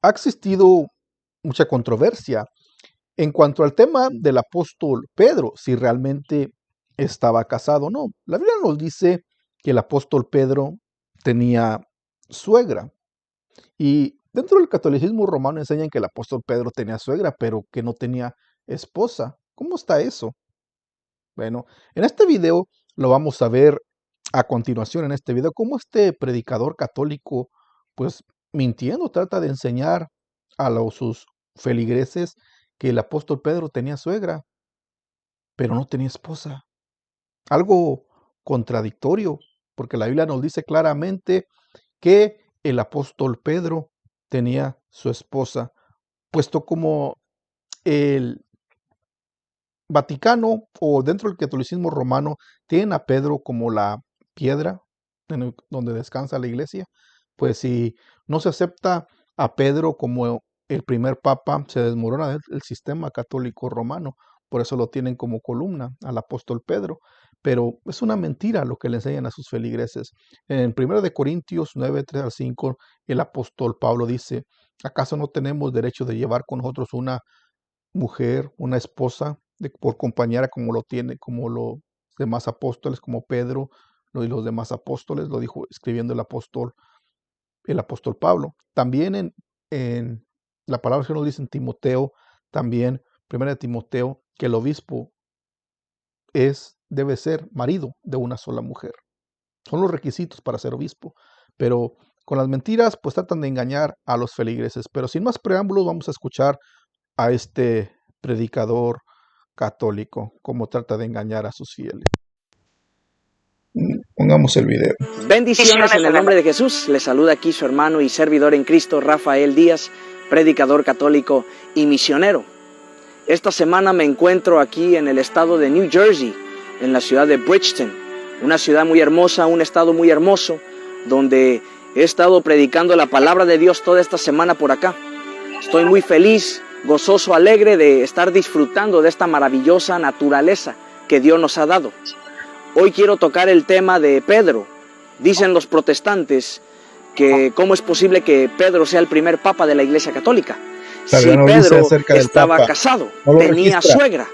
ha existido mucha controversia en cuanto al tema del apóstol Pedro, si realmente estaba casado o no. La Biblia nos dice que el apóstol Pedro tenía suegra. Y dentro del catolicismo romano enseñan que el apóstol Pedro tenía suegra, pero que no tenía esposa. ¿Cómo está eso? Bueno, en este video lo vamos a ver a continuación en este video, cómo este predicador católico, pues mintiendo, trata de enseñar a sus feligreses que el apóstol Pedro tenía suegra, pero no tenía esposa. Algo contradictorio, porque la Biblia nos dice claramente que el apóstol Pedro tenía su esposa, puesto como el Vaticano o dentro del catolicismo romano tienen a Pedro como la piedra donde descansa la iglesia, pues si no se acepta a Pedro como el primer papa, se desmorona el sistema católico romano, por eso lo tienen como columna al apóstol Pedro, pero es una mentira lo que le enseñan a sus feligreses. En 1 de Corintios 9, 3 al 5, el apóstol Pablo dice: ¿acaso no tenemos derecho de llevar con nosotros una mujer, una esposa por compañera como lo tiene, como los demás apóstoles, como Pedro y los demás apóstoles? Lo dijo escribiendo el apóstol Pablo. También en la palabra que nos dice en Timoteo, también, 1 Timoteo, que el obispo debe ser marido de una sola mujer. Son los requisitos para ser obispo, pero con las mentiras pues tratan de engañar a los feligreses. Pero sin más preámbulos, vamos a escuchar a este predicador católico cómo trata de engañar a sus fieles. Pongamos el video. Bendiciones en el nombre de Jesús. Les saluda aquí su hermano y servidor en Cristo, Rafael Díaz, predicador católico y misionero. Esta semana me encuentro aquí en el estado de New Jersey, en la ciudad de Bridgeton, una ciudad muy hermosa, un estado muy hermoso, donde he estado predicando la palabra de Dios toda esta semana por acá. Estoy muy feliz, gozoso, alegre de estar disfrutando de esta maravillosa naturaleza que Dios nos ha dado. Hoy quiero tocar el tema de Pedro. Dicen los protestantes que cómo es posible que Pedro sea el primer papa de la Iglesia Católica. Si Pedro estaba casado, tenía suegra.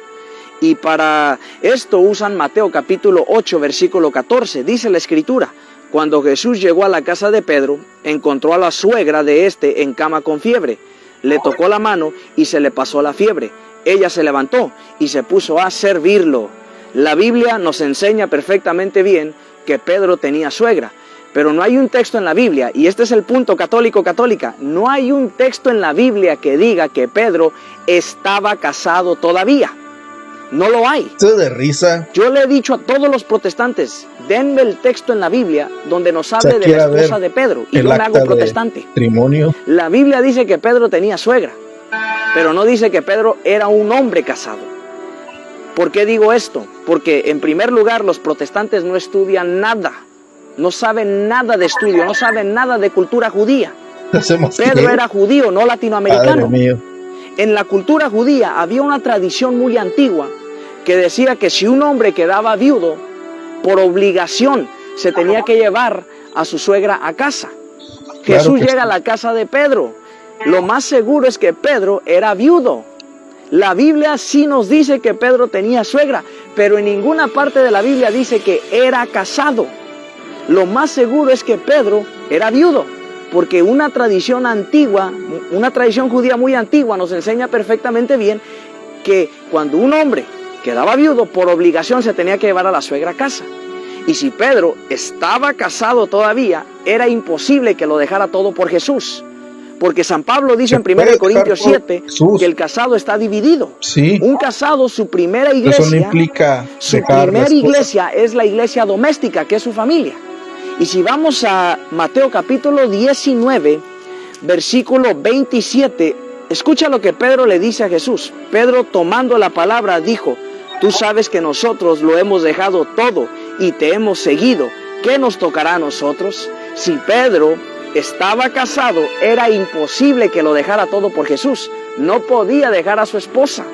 Y para esto usan Mateo capítulo 8, versículo 14. Dice la Escritura: cuando Jesús llegó a la casa de Pedro, encontró a la suegra de éste en cama con fiebre. Le tocó la mano y se le pasó la fiebre. Ella se levantó y se puso a servirlo. La Biblia nos enseña perfectamente bien que Pedro tenía suegra, pero no hay un texto en la Biblia, y este es el punto católica, no hay un texto en la Biblia que diga que Pedro estaba casado todavía. No lo hay. Esto de risa. Yo le he dicho a todos los protestantes: denme el texto en la Biblia donde nos hable de la esposa de Pedro, y yo me hago protestante. La Biblia dice que Pedro tenía suegra, pero no dice que Pedro era un hombre casado. ¿Por qué digo esto? Porque en primer lugar los protestantes no estudian nada, no saben nada de estudio, no saben nada de cultura judía. Pedro era judío, no latinoamericano. En la cultura judía había una tradición muy antigua que decía que si un hombre quedaba viudo, por obligación se tenía que llevar a su suegra a casa. Jesús llega a la casa de Pedro. Lo más seguro es que Pedro era viudo. La Biblia sí nos dice que Pedro tenía suegra, pero en ninguna parte de la Biblia dice que era casado. Lo más seguro es que Pedro era viudo, porque una tradición antigua, una tradición judía muy antigua nos enseña perfectamente bien que cuando un hombre quedaba viudo, por obligación se tenía que llevar a la suegra a casa. Y si Pedro estaba casado todavía, era imposible que lo dejara todo por Jesús. Porque San Pablo dice en 1 Corintios 7 que el casado está dividido. Sí. Un casado, su primera iglesia, eso no implica su primera iglesia es la iglesia doméstica, que es su familia. Y si vamos a Mateo capítulo 19, versículo 27, escucha lo que Pedro le dice a Jesús. Pedro, tomando la palabra, dijo: tú sabes que nosotros lo hemos dejado todo y te hemos seguido. ¿Qué nos tocará a nosotros? Si Pedro estaba casado, era imposible que lo dejara todo por Jesús. No podía dejar a su esposa.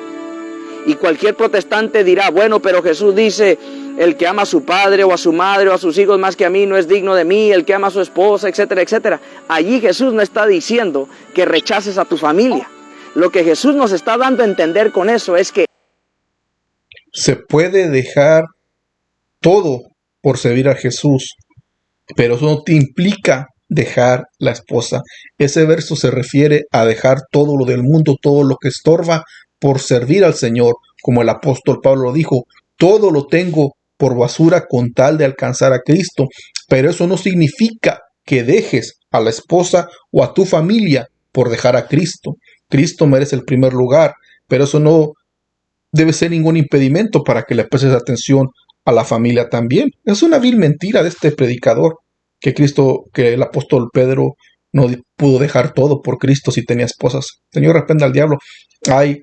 Y cualquier protestante dirá: bueno, pero Jesús dice El que ama a su padre o a su madre o a sus hijos más que a mí no es digno de mí. El que ama a su esposa, etcétera, etcétera. Allí Jesús no está diciendo que rechaces a tu familia. Lo que Jesús nos está dando a entender con eso es que se puede dejar todo por servir a Jesús, pero eso no te implica dejar la esposa. Ese verso se refiere a dejar todo lo del mundo, todo lo que estorba por servir al Señor, como el apóstol Pablo lo dijo, todo lo tengo por basura con tal de alcanzar a Cristo, pero eso no significa que dejes a la esposa o a tu familia por dejar a Cristo. Cristo merece el primer lugar, pero eso no debe ser ningún impedimento para que le prestes atención a la familia también. Es una vil mentira de este predicador que el apóstol Pedro no pudo dejar todo por Cristo si tenía esposas. Señor, reprenda al diablo. Hay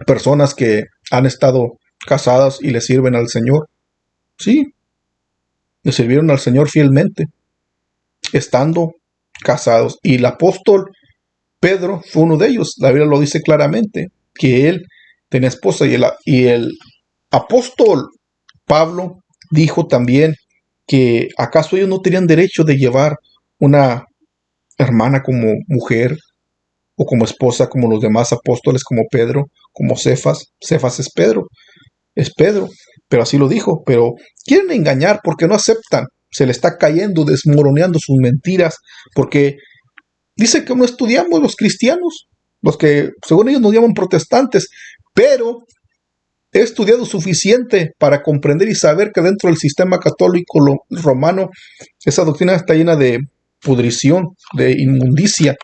personas que han estado casadas y le sirven al Señor. Sí, le sirvieron al Señor fielmente, estando casados. Y el apóstol Pedro fue uno de ellos. La Biblia lo dice claramente, que él tenía esposa. Y el apóstol Pablo dijo también que acaso ellos no tenían derecho de llevar una hermana como mujer o como esposa, como los demás apóstoles, como Pedro, como Cefas. Cefas es Pedro, pero así lo dijo. Pero quieren engañar porque no aceptan. Se le está cayendo, desmoroneando sus mentiras, porque dice que no estudiamos los cristianos, los que según ellos nos llaman protestantes, pero he estudiado suficiente para comprender y saber que dentro del sistema católico romano esa doctrina está llena de pudrición, de inmundicia,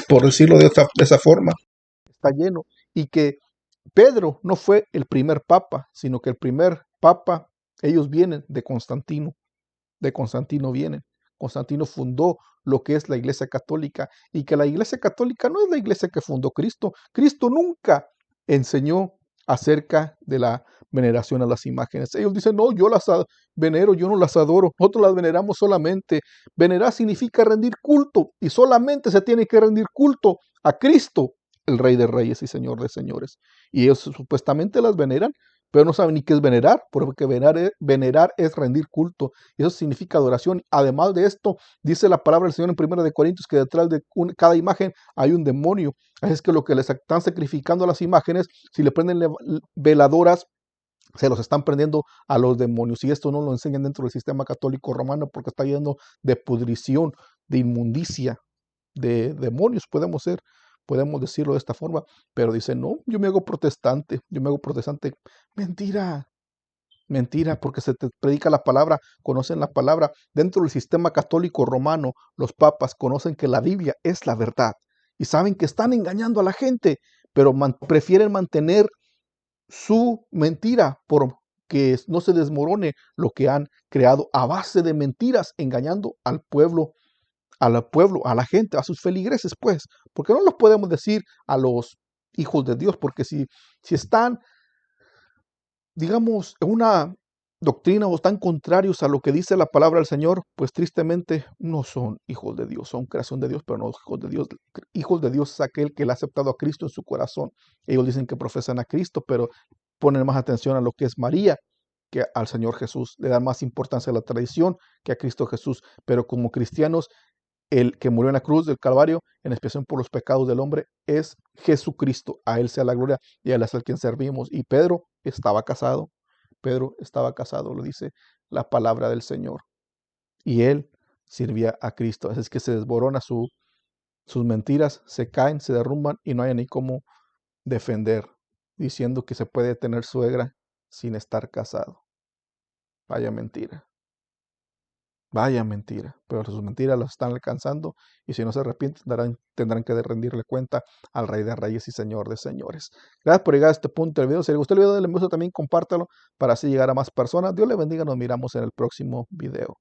por decirlo de esa forma. Está lleno. Y que Pedro no fue el primer papa, sino que el primer papa, ellos vienen de Constantino. De Constantino vienen. Constantino fundó lo que es la Iglesia Católica, y que la Iglesia Católica no es la iglesia que fundó Cristo. Cristo nunca enseñó acerca de la veneración a las imágenes. Ellos dicen, no, yo las venero, yo no las adoro, nosotros las veneramos solamente. Venerar significa rendir culto, y solamente se tiene que rendir culto a Cristo, el Rey de Reyes y Señor de Señores. Y ellos supuestamente las veneran, pero no saben ni qué es venerar, porque venerar es rendir culto, y eso significa adoración. Además de esto, dice la palabra del Señor en 1 Corintios que detrás de cada imagen hay un demonio. Así es que lo que les están sacrificando a las imágenes, si le prenden veladoras, se los están prendiendo a los demonios. Y esto no lo enseñan dentro del sistema católico romano, porque está lleno de pudrición, de inmundicia, de demonios, podemos decirlo de esta forma. Pero dicen, no, yo me hago protestante. Mentira, porque se te predica la palabra, conocen la palabra. Dentro del sistema católico romano, los papas conocen que la Biblia es la verdad y saben que están engañando a la gente, pero prefieren mantener su mentira porque no se desmorone lo que han creado a base de mentiras, engañando al pueblo, a la gente, a sus feligreses, pues, porque no los podemos decir a los hijos de Dios, porque si están, digamos, en una doctrina o están contrarios a lo que dice la palabra del Señor, pues tristemente no son hijos de Dios, son creación de Dios, pero no hijos de Dios. Hijos de Dios es aquel que le ha aceptado a Cristo en su corazón. Ellos dicen que profesan a Cristo, pero ponen más atención a lo que es María que al Señor Jesús. Le dan más importancia a la tradición que a Cristo Jesús. Pero como cristianos, el que murió en la cruz del Calvario en expiación por los pecados del hombre es Jesucristo. A Él sea la gloria y a Él es al quien servimos. Y Pedro estaba casado, lo dice la palabra del Señor. Y él servía a Cristo. Así es que se desborona sus mentiras, se caen, se derrumban y no hay ni cómo defender, diciendo que se puede tener suegra sin estar casado. Vaya mentira. Pero sus mentiras las están alcanzando, y si no se arrepienten tendrán que rendirle cuenta al Rey de Reyes y Señor de Señores. Gracias por llegar a este punto del video. Si les gustó el video, denle me gusta, también compártalo para así llegar a más personas. Dios le bendiga, nos miramos en el próximo video.